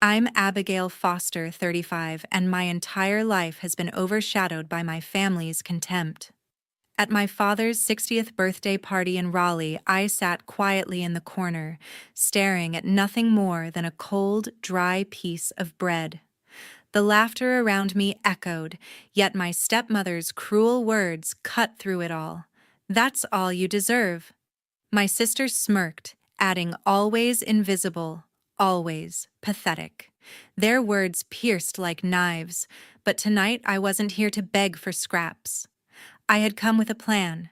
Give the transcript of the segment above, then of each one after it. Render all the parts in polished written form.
I'm Abigail Foster, 35, and my entire life has been overshadowed by my family's contempt. At my father's 60th birthday party in Raleigh, I sat quietly in the corner, staring at nothing more than a cold, dry piece of bread. The laughter around me echoed, yet my stepmother's cruel words cut through it all. "That's all you deserve." My sister smirked, adding, "Always invisible, always pathetic." Their words pierced like knives, but tonight I wasn't here to beg for scraps. I had come with a plan.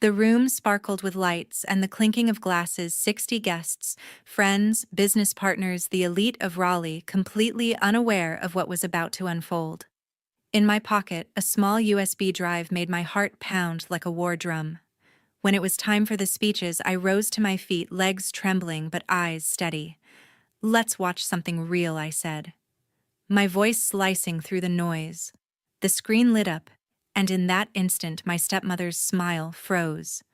The room sparkled with lights and the clinking of glasses. 60 guests, friends, business partners, the elite of Raleigh, completely unaware of what was about to unfold. In my pocket, a small USB drive made my heart pound like a war drum. When it was time for the speeches, I rose to my feet, legs trembling but eyes steady. "Let's watch something real," I said, my voice slicing through the noise. The screen lit up, and in that instant my stepmother's smile froze.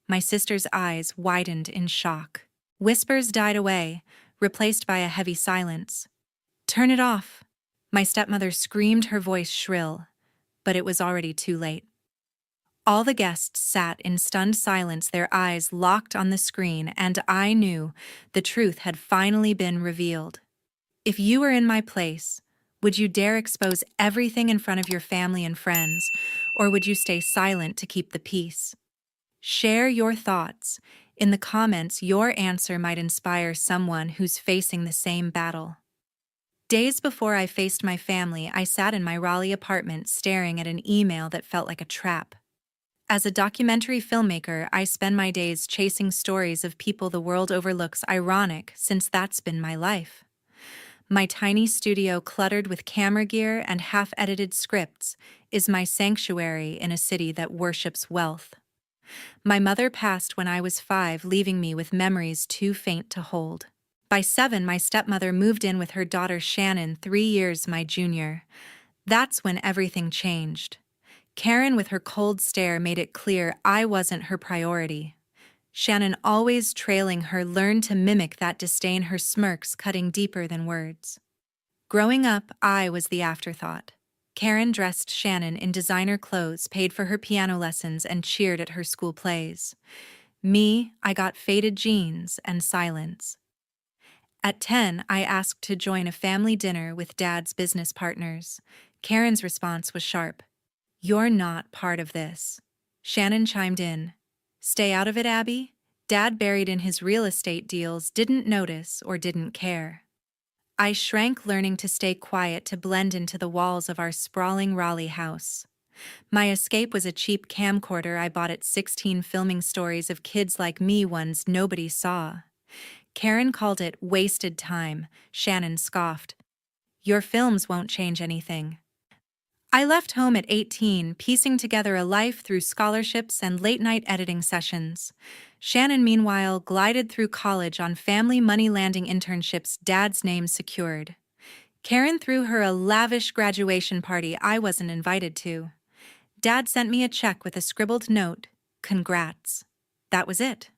My sister's eyes widened in shock. Whispers died away, replaced by a heavy silence. "Turn it off!" My stepmother screamed, her voice shrill, but it was already too late. All the guests sat in stunned silence, their eyes locked on the screen, and I knew the truth had finally been revealed. If you were in my place, would you dare expose everything in front of your family and friends, or would you stay silent to keep the peace? Share your thoughts. In the comments, your answer might inspire someone who's facing the same battle. Days before I faced my family, I sat in my Raleigh apartment staring at an email that felt like a trap. As a documentary filmmaker, I spend my days chasing stories of people the world overlooks, ironic since that's been my life. My tiny studio, cluttered with camera gear and half-edited scripts, is my sanctuary in a city that worships wealth. My mother passed when I was 5, leaving me with memories too faint to hold. By 7, my stepmother moved in with her daughter Shannon, 3 years my junior. That's when everything changed. Karen, with her cold stare, made it clear I wasn't her priority. Shannon, always trailing her, learned to mimic that disdain, her smirks cutting deeper than words. Growing up, I was the afterthought. Karen dressed Shannon in designer clothes, paid for her piano lessons, and cheered at her school plays. Me, I got faded jeans and silence. At 10, I asked to join a family dinner with Dad's business partners. Karen's response was sharp. "You're not part of this." Shannon chimed in. "Stay out of it, Abby." Dad, buried in his real estate deals, didn't notice or didn't care. I shrank, learning to stay quiet to blend into the walls of our sprawling Raleigh house. My escape was a cheap camcorder I bought at 16, filming stories of kids like me, ones nobody saw. Karen called it wasted time. Shannon scoffed. "Your films won't change anything." I left home at 18, piecing together a life through scholarships and late-night editing sessions. Shannon, meanwhile, glided through college on family money-landing internships, Dad's name secured. Karen threw her a lavish graduation party I wasn't invited to. Dad sent me a check with a scribbled note, "Congrats." That was it.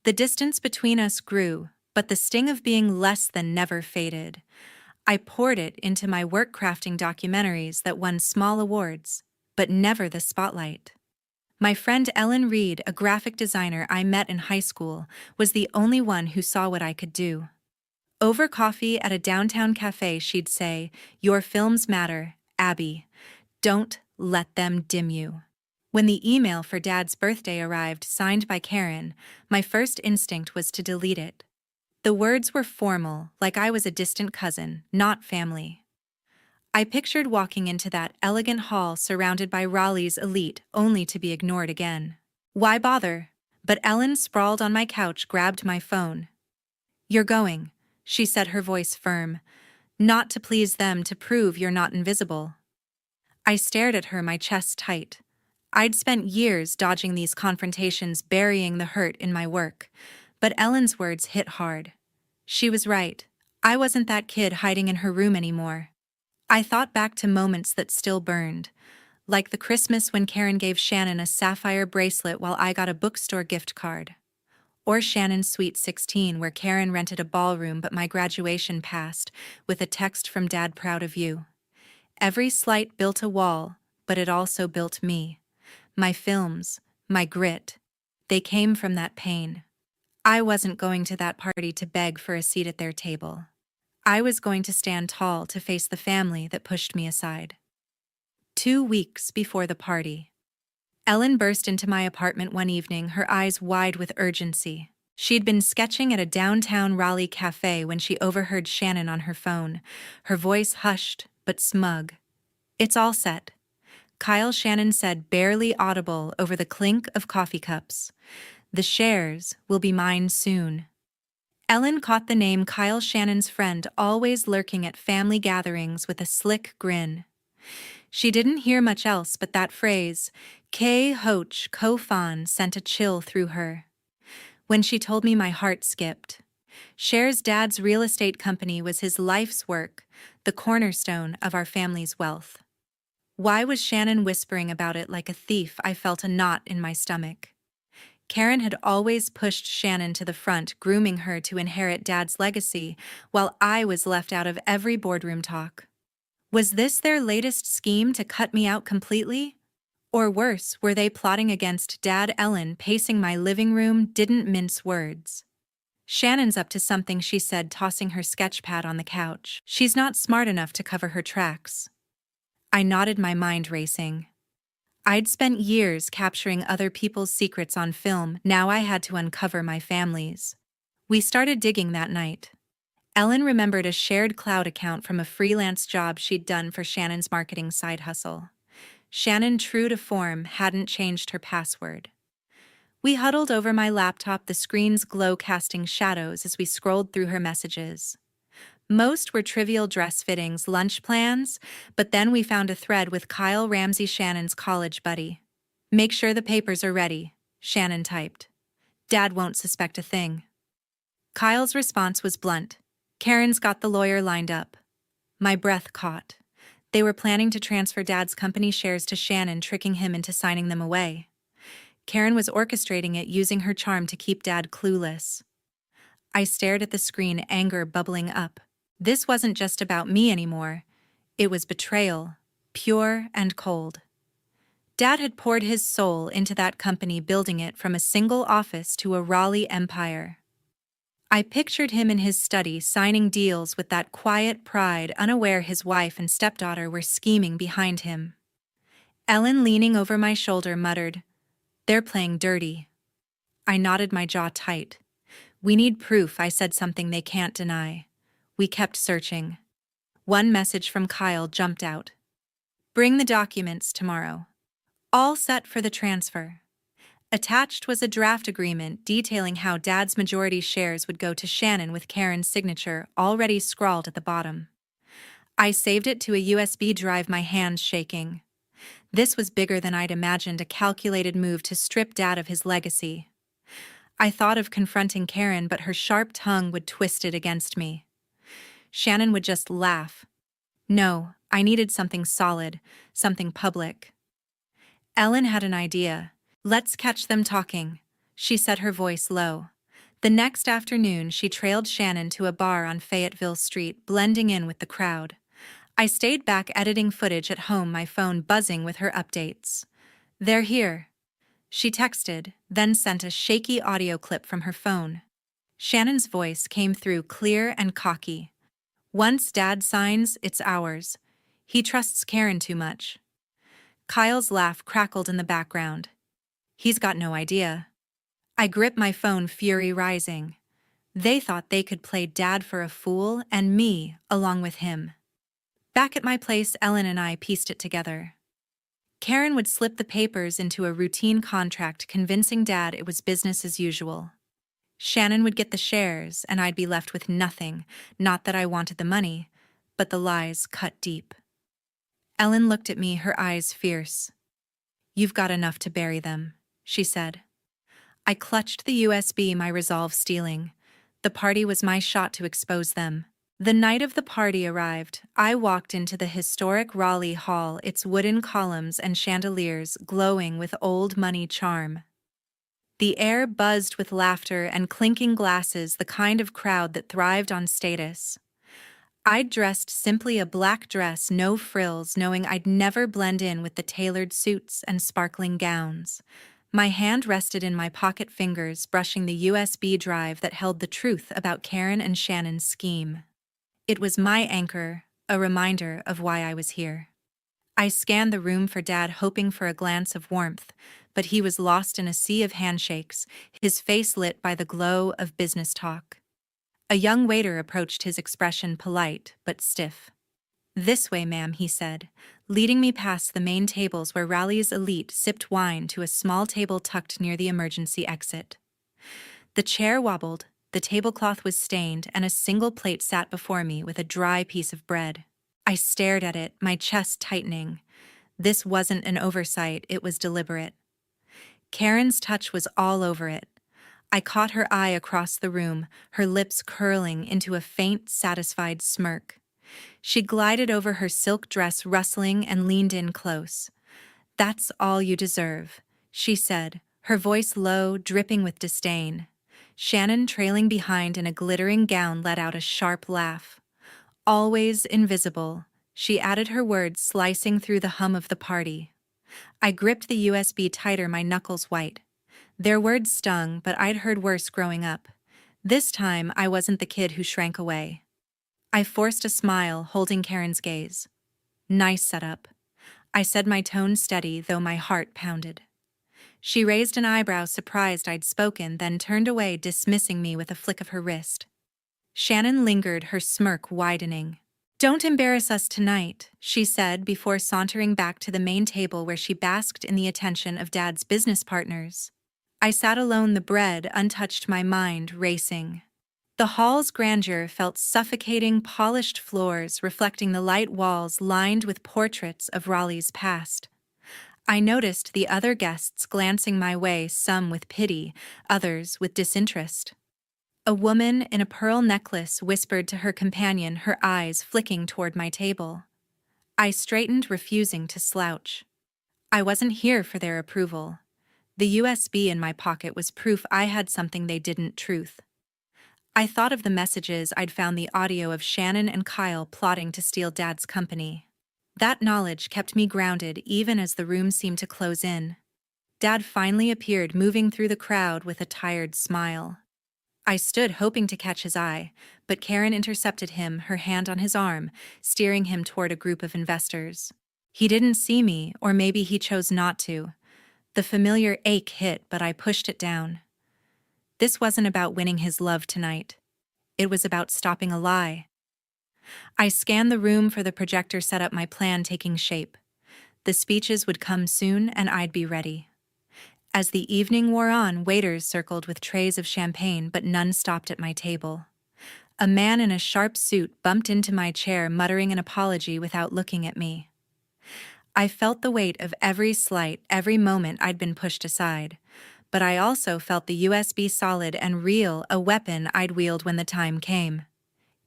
The distance between us grew, but the sting of being less than never faded. I poured it into my work-crafting documentaries that won small awards, but never the spotlight. My friend Ellen Reed, a graphic designer I met in high school, was the only one who saw what I could do. Over coffee at a downtown cafe, she'd say, "Your films matter, Abby. Don't let them dim you." When the email for Dad's birthday arrived, signed by Karen, my first instinct was to delete it. The words were formal, like I was a distant cousin, not family. I pictured walking into that elegant hall surrounded by Raleigh's elite, only to be ignored again. Why bother? But Ellen, sprawled on my couch, grabbed my phone. "You're going," she said, her voice firm. "Not to please them, to prove you're not invisible." I stared at her, my chest tight. I'd spent years dodging these confrontations, burying the hurt in my work. But Ellen's words hit hard. She was right. I wasn't that kid hiding in her room anymore. I thought back to moments that still burned, like the Christmas when Karen gave Shannon a sapphire bracelet while I got a bookstore gift card. Or Shannon's Sweet 16, where Karen rented a ballroom but my graduation passed, with a text from Dad proud of you. Every slight built a wall, but it also built me. My films, my grit, they came from that pain. I wasn't going to that party to beg for a seat at their table. I was going to stand tall to face the family that pushed me aside. 2 weeks before the party, Ellen burst into my apartment one evening, her eyes wide with urgency. She'd been sketching at a downtown Raleigh cafe when she overheard Shannon on her phone, her voice hushed but smug. "It's all set," Kyle Shannon said, barely audible over the clink of coffee cups. "The shares will be mine soon." Ellen caught the name Kyle Shannon's friend, always lurking at family gatherings with a slick grin. She didn't hear much else but that phrase, K. Hoach Kofan, sent a chill through her. When she told me, my heart skipped. Cher's dad's real estate company was his life's work, the cornerstone of our family's wealth. Why was Shannon whispering about it like a thief? I felt a knot in my stomach. Karen had always pushed Shannon to the front, grooming her to inherit Dad's legacy, while I was left out of every boardroom talk. Was this their latest scheme to cut me out completely? Or worse, were they plotting against Dad? Ellen, pacing my living room, didn't mince words. "Shannon's up to something," she said, tossing her sketchpad on the couch. "She's not smart enough to cover her tracks." I nodded, my mind racing. I'd spent years capturing other people's secrets on film, now I had to uncover my family's. We started digging that night. Ellen remembered a shared cloud account from a freelance job she'd done for Shannon's marketing side hustle. Shannon, true to form, hadn't changed her password. We huddled over my laptop, the screen's glow casting shadows as we scrolled through her messages. Most were trivial dress fittings, lunch plans, but then we found a thread with Kyle Ramsey, Shannon's college buddy. "Make sure the papers are ready," Shannon typed. "Dad won't suspect a thing." Kyle's response was blunt. "Karen's got the lawyer lined up." My breath caught. They were planning to transfer Dad's company shares to Shannon, tricking him into signing them away. Karen was orchestrating it, using her charm to keep Dad clueless. I stared at the screen, anger bubbling up. This wasn't just about me anymore. It was betrayal, pure and cold. Dad had poured his soul into that company, building it from a single office to a Raleigh empire. I pictured him in his study, signing deals with that quiet pride, unaware his wife and stepdaughter were scheming behind him. Ellen, leaning over my shoulder, muttered, "They're playing dirty." I nodded, my jaw tight. "We need proof," I said, "something they can't deny." We kept searching. One message from Kyle jumped out. "Bring the documents tomorrow." All set for the transfer. Attached was a draft agreement detailing how Dad's majority shares would go to Shannon, with Karen's signature already scrawled at the bottom. I saved it to a USB drive, my hands shaking. This was bigger than I'd imagined, a calculated move to strip Dad of his legacy. I thought of confronting Karen, but her sharp tongue would twist it against me. Shannon would just laugh. No, I needed something solid, something public. Ellen had an idea. "Let's catch them talking," she said, her voice low. The next afternoon, she trailed Shannon to a bar on Fayetteville Street, blending in with the crowd. I stayed back editing footage at home, my phone buzzing with her updates. "They're here," she texted, then sent a shaky audio clip from her phone. Shannon's voice came through clear and cocky. "Once Dad signs, it's ours. He trusts Karen too much." Kyle's laugh crackled in the background. "He's got no idea." I gripped my phone, fury rising. They thought they could play Dad for a fool, and me along with him. Back at my place, Ellen and I pieced it together. Karen would slip the papers into a routine contract, convincing Dad it was business as usual. Shannon would get the shares, and I'd be left with nothing. Not that I wanted the money, but the lies cut deep. Ellen looked at me, her eyes fierce. "You've got enough to bury them," she said. I clutched the USB, my resolve steeling. The party was my shot to expose them. The night of the party arrived. I walked into the historic Raleigh Hall, its wooden columns and chandeliers glowing with old money charm. The air buzzed with laughter and clinking glasses, the kind of crowd that thrived on status. I'd dressed simply a black dress, no frills, knowing I'd never blend in with the tailored suits and sparkling gowns. My hand rested in my pocket fingers, brushing the USB drive that held the truth about Karen and Shannon's scheme. It was my anchor, a reminder of why I was here. I scanned the room for Dad, hoping for a glance of warmth, but he was lost in a sea of handshakes, his face lit by the glow of business talk. A young waiter approached, his expression polite but stiff. "This way, ma'am," he said, leading me past the main tables where Raleigh's elite sipped wine to a small table tucked near the emergency exit. The chair wobbled, the tablecloth was stained, and a single plate sat before me with a dry piece of bread. I stared at it, my chest tightening. This wasn't an oversight, it was deliberate. Karen's touch was all over it. I caught her eye across the room, her lips curling into a faint, satisfied smirk. She glided over her silk dress, rustling, and leaned in close. "That's all you deserve," she said, her voice low, dripping with disdain. Shannon, trailing behind in a glittering gown, let out a sharp laugh. "Always invisible," she added, her words slicing through the hum of the party. I gripped the USB tighter, my knuckles white. Their words stung, but I'd heard worse growing up. This time, I wasn't the kid who shrank away. I forced a smile, holding Karen's gaze. "Nice setup," I said, my tone steady, though my heart pounded. She raised an eyebrow, surprised I'd spoken, then turned away, dismissing me with a flick of her wrist. Shannon lingered, her smirk widening. "Don't embarrass us tonight," she said before sauntering back to the main table where she basked in the attention of Dad's business partners. I sat alone, the bread untouched, my mind racing. The hall's grandeur felt suffocating, polished floors reflecting the light walls lined with portraits of Raleigh's past. I noticed the other guests glancing my way, some with pity, others with disinterest. A woman in a pearl necklace whispered to her companion, her eyes flicking toward my table. I straightened, refusing to slouch. I wasn't here for their approval. The USB in my pocket was proof I had something they didn't. Truth. I thought of the messages I'd found, the audio of Shannon and Kyle plotting to steal Dad's company. That knowledge kept me grounded even as the room seemed to close in. Dad finally appeared, moving through the crowd with a tired smile. I stood hoping to catch his eye, but Karen intercepted him, her hand on his arm, steering him toward a group of investors. He didn't see me, or maybe he chose not to. The familiar ache hit, but I pushed it down. This wasn't about winning his love tonight. It was about stopping a lie. I scanned the room for the projector, set up, my plan taking shape. The speeches would come soon, and I'd be ready. As the evening wore on, waiters circled with trays of champagne, but none stopped at my table. A man in a sharp suit bumped into my chair, muttering an apology without looking at me. I felt the weight of every slight, every moment I'd been pushed aside, but I also felt the USB solid and real, a weapon I'd wield when the time came.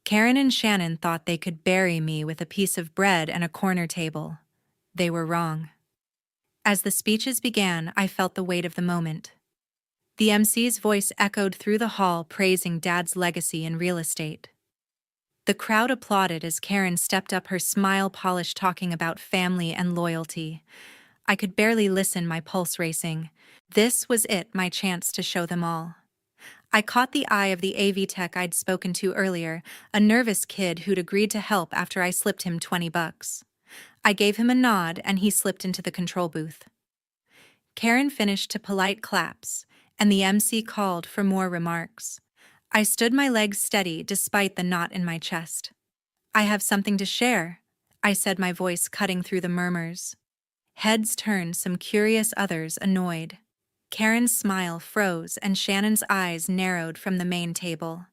Karen and Shannon thought they could bury me with a piece of bread and a corner table. They were wrong. As the speeches began, I felt the weight of the moment. The MC's voice echoed through the hall, praising Dad's legacy in real estate. The crowd applauded as Karen stepped up, her smile polished, talking about family and loyalty. I could barely listen, my pulse racing. This was it, my chance to show them all. I caught the eye of the AV tech I'd spoken to earlier, a nervous kid who'd agreed to help after I slipped him $20. I gave him a nod, and he slipped into the control booth. Karen finished to polite claps, and the MC called for more remarks. I stood, my legs steady despite the knot in my chest. "I have something to share," I said, my voice cutting through the murmurs. Heads turned, some curious, others annoyed. Karen's smile froze, and Shannon's eyes narrowed from the main table.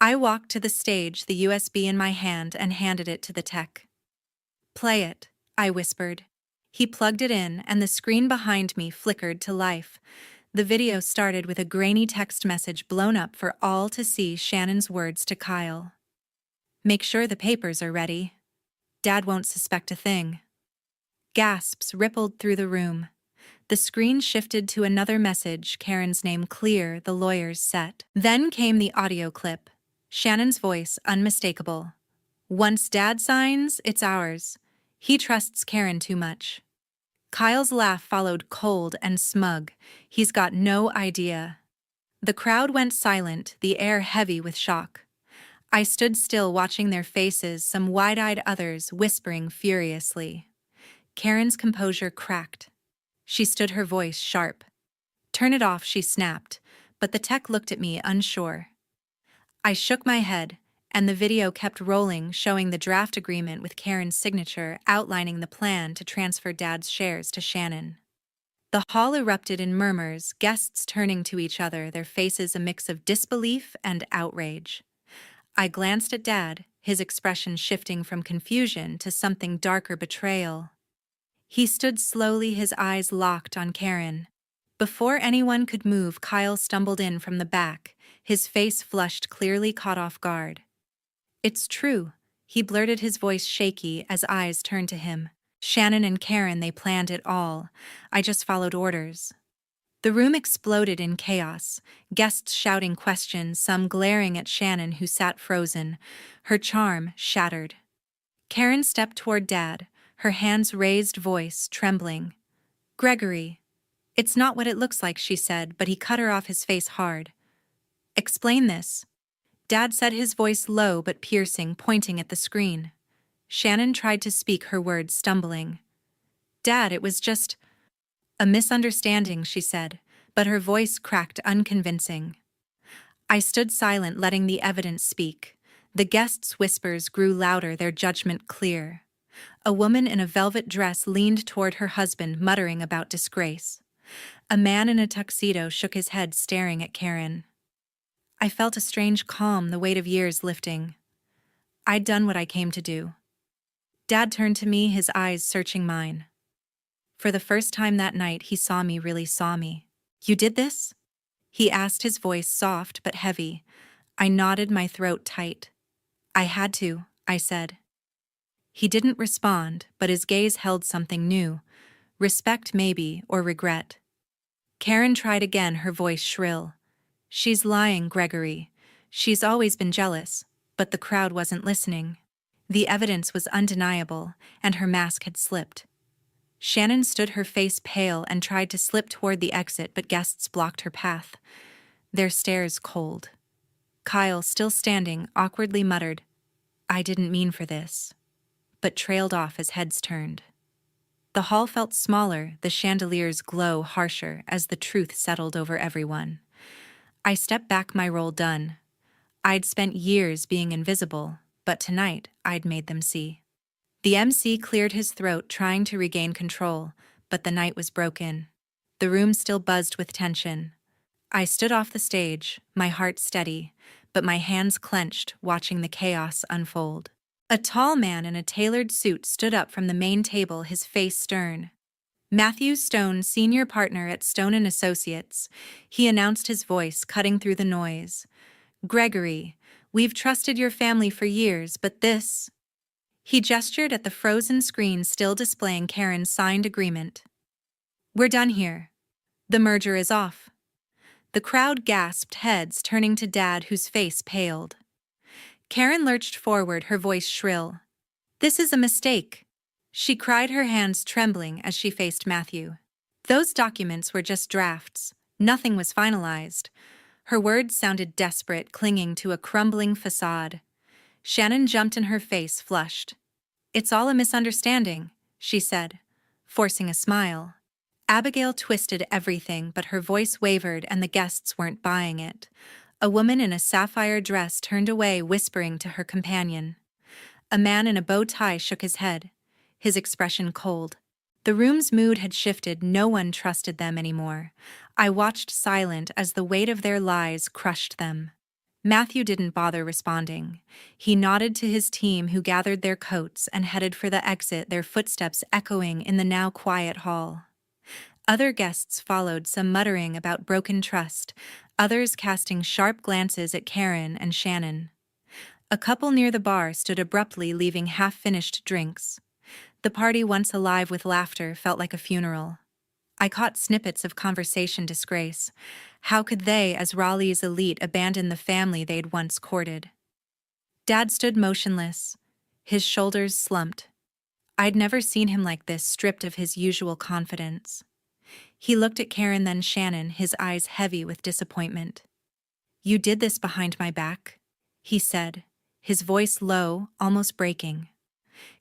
I walked to the stage, the USB in my hand, and handed it to the tech. "Play it," I whispered. He plugged it in, and the screen behind me flickered to life. The video started with a grainy text message blown up for all to see, Shannon's words to Kyle. "Make sure the papers are ready. Dad won't suspect a thing." Gasps rippled through the room. The screen shifted to another message, Karen's name clear, the lawyers set. Then came the audio clip. Shannon's voice unmistakable. Once Dad signs, it's ours. He trusts Karen too much. Kyle's laugh followed cold and smug. He's got no idea. The crowd went silent, the air heavy with shock. I stood still watching their faces, some wide-eyed others whispering furiously. Karen's composure cracked. She stood, her voice sharp. Turn it off, she snapped, but the tech looked at me unsure. I shook my head, and the video kept rolling, showing the draft agreement with Karen's signature outlining the plan to transfer Dad's shares to Shannon. The hall erupted in murmurs, guests turning to each other, their faces a mix of disbelief and outrage. I glanced at Dad, his expression shifting from confusion to something darker, betrayal. He stood slowly, his eyes locked on Karen. Before anyone could move, Kyle stumbled in from the back, his face flushed, clearly caught off guard. It's true, he blurted, his voice shaky as eyes turned to him. Shannon and Karen, they planned it all. I just followed orders. The room exploded in chaos, guests shouting questions, some glaring at Shannon, who sat frozen, her charm shattered. Karen stepped toward Dad, her hands raised, voice trembling. Gregory. It's not what it looks like, she said, but he cut her off, his face hard. Explain this. Dad said, his voice low but piercing, pointing at the screen. Shannon tried to speak, her words stumbling. Dad, it was just a misunderstanding, she said, but her voice cracked, unconvincing. I stood silent, letting the evidence speak. The guests' whispers grew louder, their judgment clear. A woman in a velvet dress leaned toward her husband, muttering about disgrace. A man in a tuxedo shook his head, staring at Karen. I felt a strange calm, the weight of years lifting. I'd done what I came to do. Dad turned to me, his eyes searching mine. For the first time that night, he saw me, really saw me. You did this? He asked, his voice soft but heavy. I nodded, my throat tight. I had to, I said. He didn't respond, but his gaze held something new. Respect maybe, or regret. Karen tried again, her voice shrill. She's lying, Gregory. She's always been jealous, but the crowd wasn't listening. The evidence was undeniable, and her mask had slipped. Shannon stood, her face pale, and tried to slip toward the exit, but guests blocked her path, their stares cold. Kyle, still standing, awkwardly muttered, I didn't mean for this, but trailed off as heads turned. The hall felt smaller, the chandelier's glow harsher as the truth settled over everyone. I stepped back, my role done. I'd spent years being invisible, but tonight I'd made them see. The MC cleared his throat, trying to regain control, but the night was broken. The room still buzzed with tension. I stood off the stage, my heart steady, but my hands clenched, watching the chaos unfold. A tall man in a tailored suit stood up from the main table, his face stern. Matthew Stone, senior partner at Stone & Associates. He announced, his voice cutting through the noise. Gregory, we've trusted your family for years, but this... He gestured at the frozen screen still displaying Karen's signed agreement. We're done here. The merger is off. The crowd gasped, heads turning to Dad, whose face paled. Karen lurched forward, her voice shrill. This is a mistake, she cried, her hands trembling as she faced Matthew. Those documents were just drafts. Nothing was finalized. Her words sounded desperate, clinging to a crumbling facade. Shannon jumped in, her face flushed. It's all a misunderstanding, she said, forcing a smile. Abigail twisted everything, but her voice wavered and the guests weren't buying it. A woman in a sapphire dress turned away, whispering to her companion. A man in a bow tie shook his head, his expression cold. The room's mood had shifted, no one trusted them anymore. I watched silent as the weight of their lies crushed them. Matthew didn't bother responding. He nodded to his team, who gathered their coats and headed for the exit, their footsteps echoing in the now quiet hall. Other guests followed, some muttering about broken trust, others casting sharp glances at Karen and Shannon. A couple near the bar stood abruptly, leaving half-finished drinks. The party, once alive with laughter, felt like a funeral. I caught snippets of conversation disgrace. How could they, as Raleigh's elite, abandon the family they'd once courted? Dad stood motionless, his shoulders slumped. I'd never seen him like this, stripped of his usual confidence. He looked at Karen, then Shannon, his eyes heavy with disappointment. "You did this behind my back," he said, his voice low, almost breaking.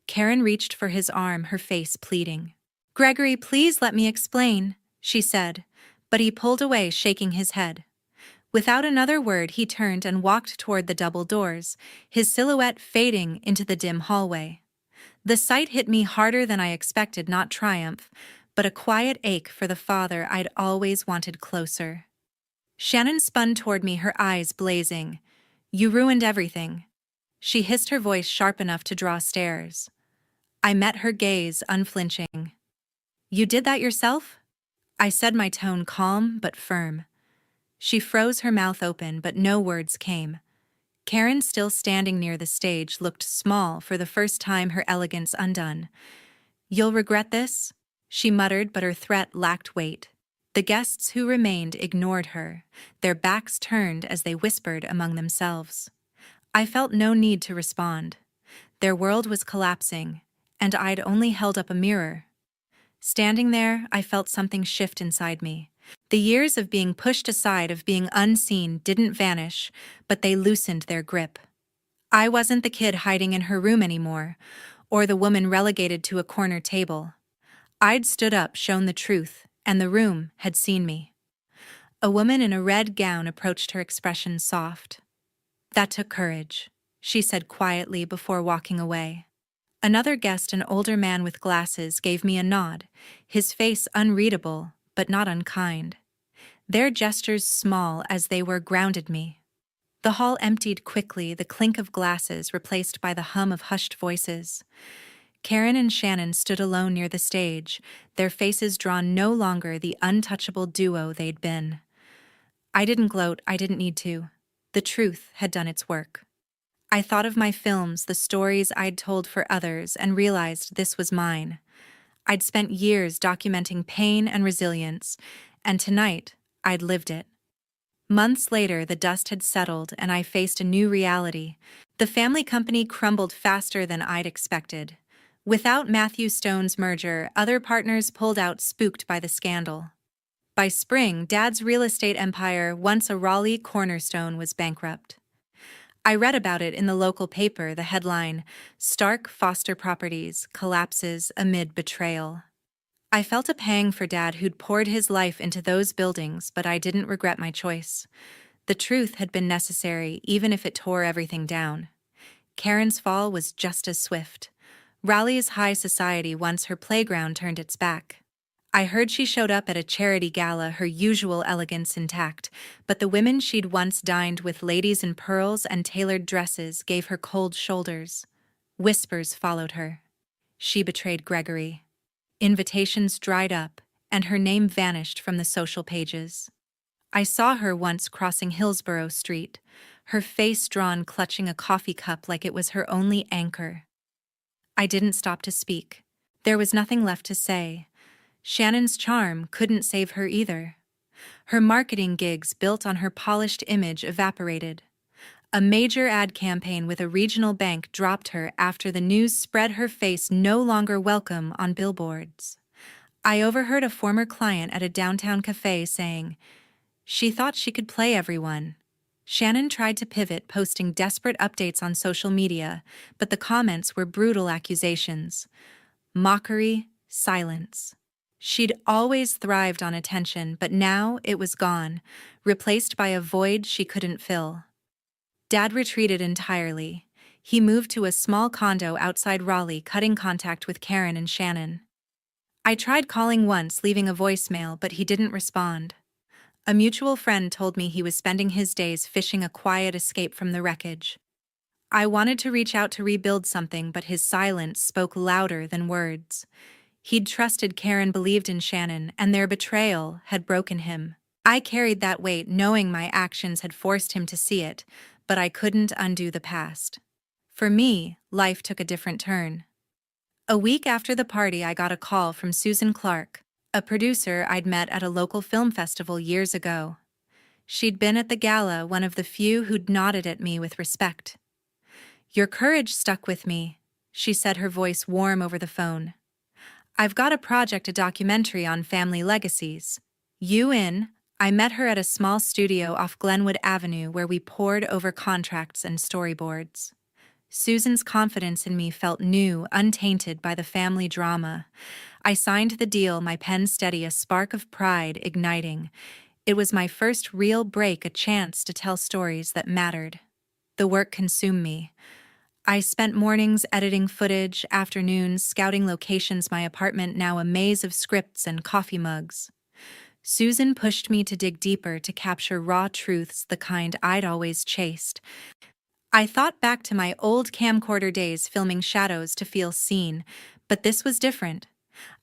Karen reached for his arm, her face pleading. "Gregory, please let me explain," she said, but he pulled away, shaking his head. Without another word, he turned and walked toward the double doors, his silhouette fading into the dim hallway. The sight hit me harder than I expected, not triumph, but a quiet ache for the father I'd always wanted closer. Shannon spun toward me, her eyes blazing. "You ruined everything." She hissed, her voice sharp enough to draw stares. I met her gaze, unflinching. "You did that yourself?" I said, my tone calm but firm. She froze, her mouth open, but no words came. Karen, still standing near the stage, looked small, for the first time, her elegance undone. "You'll regret this," she muttered, but her threat lacked weight. The guests who remained ignored her, their backs turned as they whispered among themselves. I felt no need to respond. Their world was collapsing, and I'd only held up a mirror. Standing there, I felt something shift inside me. The years of being pushed aside, of being unseen, didn't vanish, but they loosened their grip. I wasn't the kid hiding in her room anymore, or the woman relegated to a corner table. I'd stood up, shown the truth, and the room had seen me. A woman in a red gown approached, her expression soft. "That took courage," she said quietly before walking away. Another guest, an older man with glasses, gave me a nod, his face unreadable, but not unkind. Their gestures, small as they were, grounded me. The hall emptied quickly, the clink of glasses replaced by the hum of hushed voices. Karen and Shannon stood alone near the stage, their faces drawn, no longer the untouchable duo they'd been. I didn't gloat, I didn't need to. The truth had done its work. I thought of my films, the stories I'd told for others, and realized this was mine. I'd spent years documenting pain and resilience, and tonight, I'd lived it. Months later, the dust had settled, and I faced a new reality. The family company crumbled faster than I'd expected. Without Matthew Stone's merger, other partners pulled out, spooked by the scandal. By spring, Dad's real estate empire, once a Raleigh cornerstone, was bankrupt. I read about it in the local paper, the headline, "Stark Foster Properties Collapses Amid Betrayal." I felt a pang for Dad, who'd poured his life into those buildings, but I didn't regret my choice. The truth had been necessary, even if it tore everything down. Karen's fall was just as swift. Raleigh's high society, once her playground, turned its back. I heard she showed up at a charity gala, her usual elegance intact, but the women she'd once dined with, ladies in pearls and tailored dresses, gave her cold shoulders. Whispers followed her. She betrayed Gregory. Invitations dried up, and her name vanished from the social pages. I saw her once crossing Hillsborough Street, her face drawn, clutching a coffee cup like it was her only anchor. I didn't stop to speak. There was nothing left to say. Shannon's charm couldn't save her either. Her marketing gigs, built on her polished image, evaporated. A major ad campaign with a regional bank dropped her after the news spread her face no longer welcome on billboards. I overheard a former client at a downtown cafe saying, "She thought she could play everyone." Shannon tried to pivot, posting desperate updates on social media, but the comments were brutal accusations. Mockery, silence. She'd always thrived on attention, but now it was gone, replaced by a void she couldn't fill. Dad retreated entirely. He moved to a small condo outside Raleigh, cutting contact with Karen and Shannon. I tried calling once, leaving a voicemail, but he didn't respond. A mutual friend told me he was spending his days fishing, a quiet escape from the wreckage. I wanted to reach out to rebuild something, but his silence spoke louder than words. He'd trusted Karen, believed in Shannon, and their betrayal had broken him. I carried that weight, knowing my actions had forced him to see it, but I couldn't undo the past. For me, life took a different turn. A week after the party, I got a call from Susan Clark, a producer I'd met at a local film festival years ago. She'd been at the gala, one of the few who'd nodded at me with respect. "Your courage stuck with me," she said, her voice warm over the phone. "I've got a project, a documentary on family legacies. You in?" I met her at a small studio off Glenwood Avenue where we pored over contracts and storyboards. Susan's confidence in me felt new, untainted by the family drama. I signed the deal, my pen steady, a spark of pride igniting. It was my first real break, a chance to tell stories that mattered. The work consumed me. I spent mornings editing footage, afternoons scouting locations, my apartment now a maze of scripts and coffee mugs. Susan pushed me to dig deeper, to capture raw truths, the kind I'd always chased. I thought back to my old camcorder days filming shadows to feel seen, but this was different.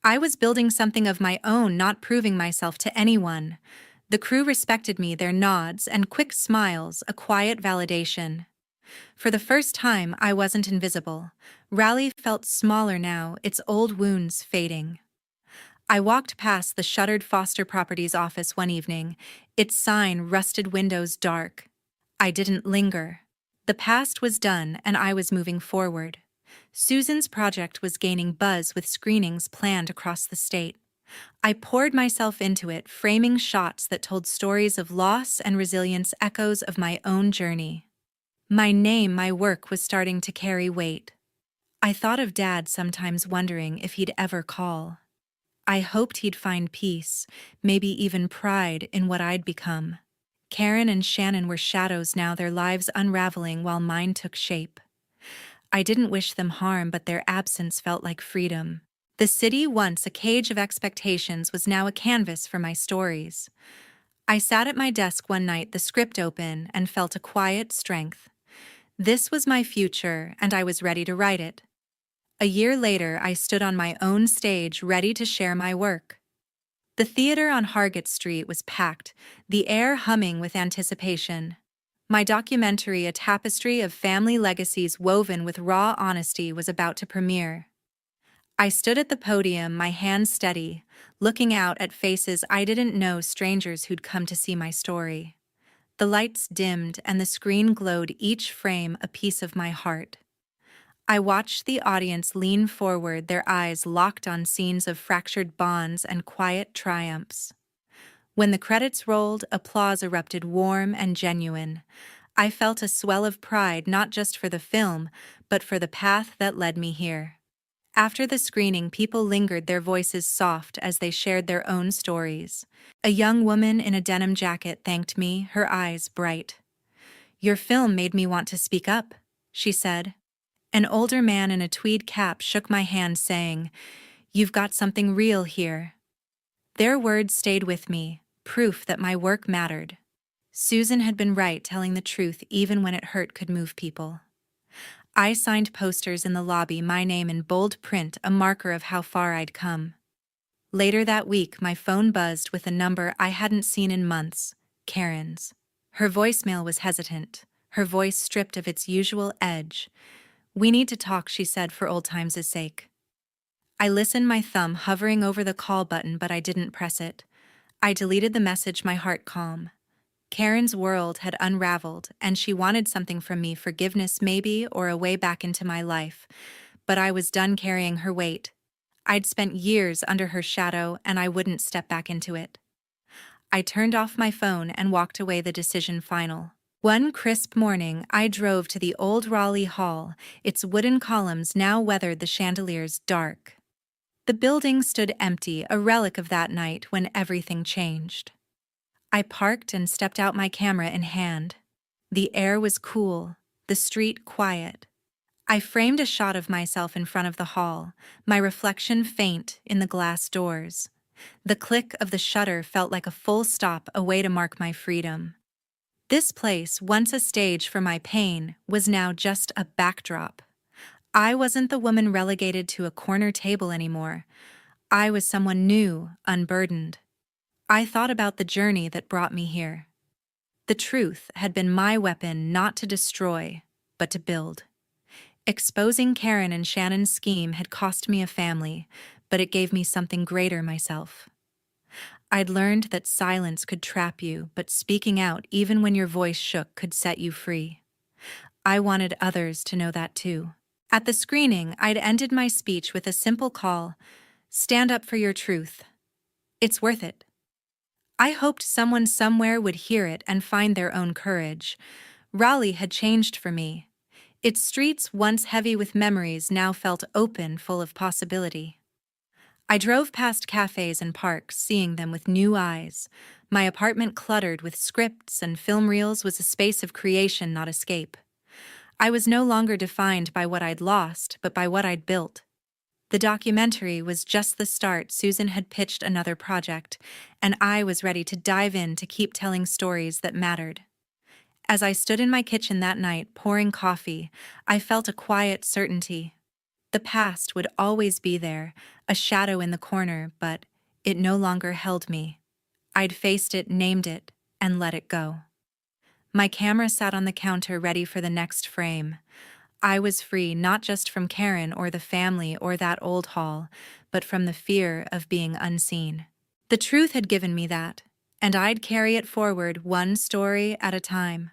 I was building something of my own, not proving myself to anyone. The crew respected me, their nods and quick smiles, a quiet validation. For the first time, I wasn't invisible. Raleigh felt smaller now, its old wounds fading. I walked past the shuttered Foster Properties office one evening, its sign, rusted windows dark. I didn't linger. The past was done, and I was moving forward. Susan's project was gaining buzz with screenings planned across the state. I poured myself into it, framing shots that told stories of loss and resilience, echoes of my own journey. My name, my work was starting to carry weight. I thought of Dad, sometimes wondering if he'd ever call. I hoped he'd find peace, maybe even pride in what I'd become. Karen and Shannon were shadows now, their lives unraveling while mine took shape. I didn't wish them harm, but their absence felt like freedom. The city, once a cage of expectations, was now a canvas for my stories. I sat at my desk one night, the script open, and felt a quiet strength. This was my future, and I was ready to write it. A year later, I stood on my own stage, ready to share my work. The theater on Hargett Street was packed, the air humming with anticipation. My documentary, a tapestry of family legacies woven with raw honesty, was about to premiere. I stood at the podium, my hands steady, looking out at faces I didn't know, strangers who'd come to see my story. The lights dimmed and the screen glowed, each frame a piece of my heart. I watched the audience lean forward, their eyes locked on scenes of fractured bonds and quiet triumphs. When the credits rolled, applause erupted, warm and genuine. I felt a swell of pride, not just for the film, but for the path that led me here. After the screening, people lingered, their voices soft as they shared their own stories. A young woman in a denim jacket thanked me, her eyes bright. "Your film made me want to speak up," she said. An older man in a tweed cap shook my hand, saying, "You've got something real here." Their words stayed with me, proof that my work mattered. Susan had been right, telling the truth even when it hurt could move people. I signed posters in the lobby, my name in bold print, a marker of how far I'd come. Later that week, my phone buzzed with a number I hadn't seen in months, Karen's. Her voicemail was hesitant, her voice stripped of its usual edge. "We need to talk," she said, "for old times' sake." I listened, my thumb hovering over the call button, but I didn't press it. I deleted the message, my heart calm. Karen's world had unraveled, and she wanted something from me, forgiveness maybe, or a way back into my life. But I was done carrying her weight. I'd spent years under her shadow, and I wouldn't step back into it. I turned off my phone and walked away, the decision final. One crisp morning, I drove to the old Raleigh Hall, its wooden columns now weathered, the chandeliers dark. The building stood empty, a relic of that night when everything changed. I parked and stepped out, my camera in hand. The air was cool, the street quiet. I framed a shot of myself in front of the hall, my reflection faint in the glass doors. The click of the shutter felt like a full stop, a way to mark my freedom. This place, once a stage for my pain, was now just a backdrop. I wasn't the woman relegated to a corner table anymore. I was someone new, unburdened. I thought about the journey that brought me here. The truth had been my weapon, not to destroy, but to build. Exposing Karen and Shannon's scheme had cost me a family, but it gave me something greater, myself. I'd learned that silence could trap you, but speaking out, even when your voice shook, could set you free. I wanted others to know that too. At the screening, I'd ended my speech with a simple call: stand up for your truth. It's worth it. I hoped someone somewhere would hear it and find their own courage. Raleigh had changed for me. Its streets, once heavy with memories, now felt open, full of possibility. I drove past cafes and parks, seeing them with new eyes. My apartment, cluttered with scripts and film reels, was a space of creation, not escape. I was no longer defined by what I'd lost, but by what I'd built. The documentary was just the start. Susan had pitched another project, and I was ready to dive in to keep telling stories that mattered. As I stood in my kitchen that night, pouring coffee, I felt a quiet certainty. The past would always be there, a shadow in the corner, but it no longer held me. I'd faced it, named it, and let it go. My camera sat on the counter, ready for the next frame. I was free, not just from Karen or the family or that old hall, but from the fear of being unseen. The truth had given me that, and I'd carry it forward, one story at a time.